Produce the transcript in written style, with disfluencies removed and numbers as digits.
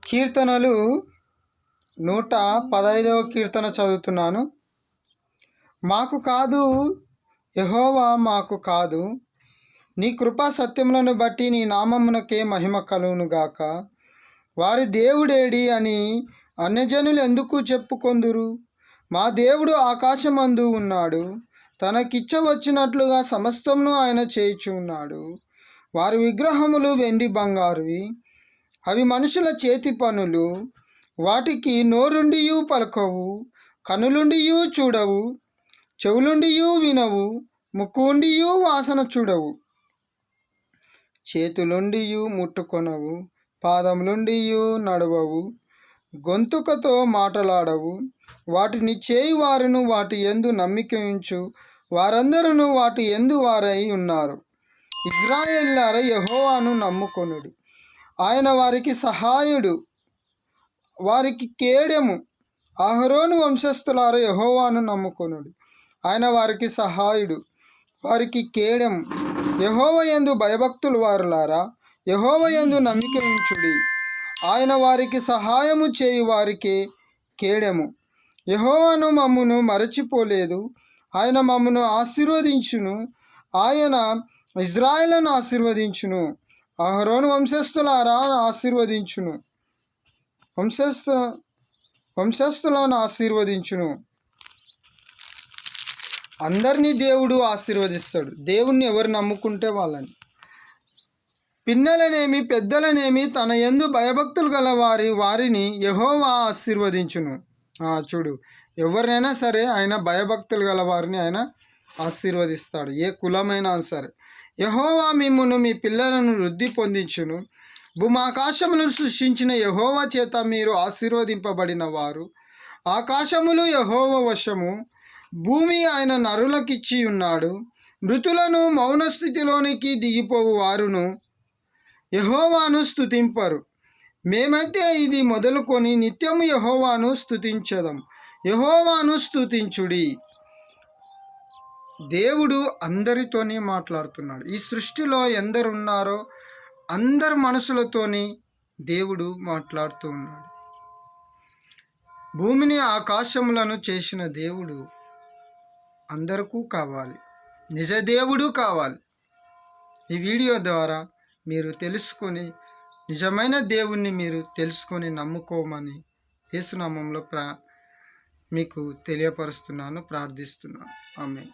కీర్తనలు 115వ కీర్తన చదువుతున్నాను. మాకు కాదు యెహోవా, మాకు కాదు, నీ కృపా సత్యములను బట్టి నీ నామమునకే మహిమ కలుగునుగాక. వారి దేవుడేడి అని అన్యజనులు ఎందుకు చెప్పుకొందురు? మా దేవుడు ఆకాశమందు ఉన్నాడు, తనకిచ్చ వచ్చినట్లుగా సమస్తమును ఆయన చేయుచు ఉన్నాడు. వారి విగ్రహములు వెండి బంగారువి, అవి మనుషుల చేతి పనులు. వాటికి నోరుండియు పలకవు, కనులుండియు చూడవు, చెవులుండియు వినవు, ముక్కు ఉండియు వాసన చూడవు, చేతులుండియు ముట్టుకొనవు, పాదములుండియు నడవవు, గొంతుకతో మాటలాడవు. వాటిని చేయువారును వాటి యందు నమ్మిక ఉంచు వారందరూ వాటి యందు వారై ఉన్నారు. ఇశ్రాయేలులారా, యెహోవాను నమ్ముకొనుడి, ఆయన వారికి సహాయుడు, వారికి కేడెము. అహరోను వంశస్థులారా, యెహోవాను నమ్ముకొనుడి, ఆయన వారికి సహాయుడు, వారికి కేడెము. యెహోవా యందు భయభక్తులు వారులారా, యెహోవా యందు నమ్మిక ఉంచుడి, ఆయన వారికి సహాయము చేయు వారికే కేడెము. యెహోవాను మమ్మును మరచిపోలేదు, ఆయన మమ్మును ఆశీర్వదించును, ఆయన ఇశ్రాయేలును ఆశీర్వదించును. అహరోను వంశస్థులారా ఆశీర్వదించును, వంశస్థులను ఆశీర్వదించును. అందరినీ దేవుడు ఆశీర్వదిస్తాడు. దేవుణ్ణి ఎవరు నమ్ముకుంటే వాళ్ళని. పిన్నలనేమి పెద్దలనేమి తన యందు భయభక్తులు గల వారిని యెహోవా ఆశీర్వదించును. చూడు, ఎవరినైనా సరే ఆయన భయభక్తులు గల వారిని ఆయన ఆశీర్వదిస్తాడు, ఏ కులమైనా సరే. యెహోవా మిమ్మును మీ పిల్లలను వృద్ధి పొందించును. భూమాకాశములను సృష్టించిన యెహోవా చేత మీరు ఆశీర్వదింపబడిన వారు. ఆకాశములు యెహోవా వశము, భూమి ఆయన నరులకిచ్చి ఉన్నాడు. మృతులను మౌన స్థితిలోనికి దిగిపోవు వారును యెహోవాను స్తుతింపరు. మేమైతే ఇది మొదలుకొని నిత్యము యెహోవాను స్తుతించదం. యెహోవాను స్తుతించుడి. దేవుడు అందరితోనే మాట్లాడుతున్నాడు. ఈ సృష్టిలో ఎందరున్నారో అందరి మనసులతోని దేవుడు మాట్లాడుతూ ఉన్నాడు. భూమిని ఆకాశములను చేసిన దేవుడు అందరికీ కావాలి, నిజదేవుడు కావాలి. ఈ వీడియో ద్వారా మీరు తెలుసుకొని నిజమైన దేవుణ్ణి మీరు తెలుసుకొని నమ్ముకోమని యేసు నామములో మీకు తెలియపరుస్తున్నాను, ప్రార్థిస్తున్నాను. ఆమేన్.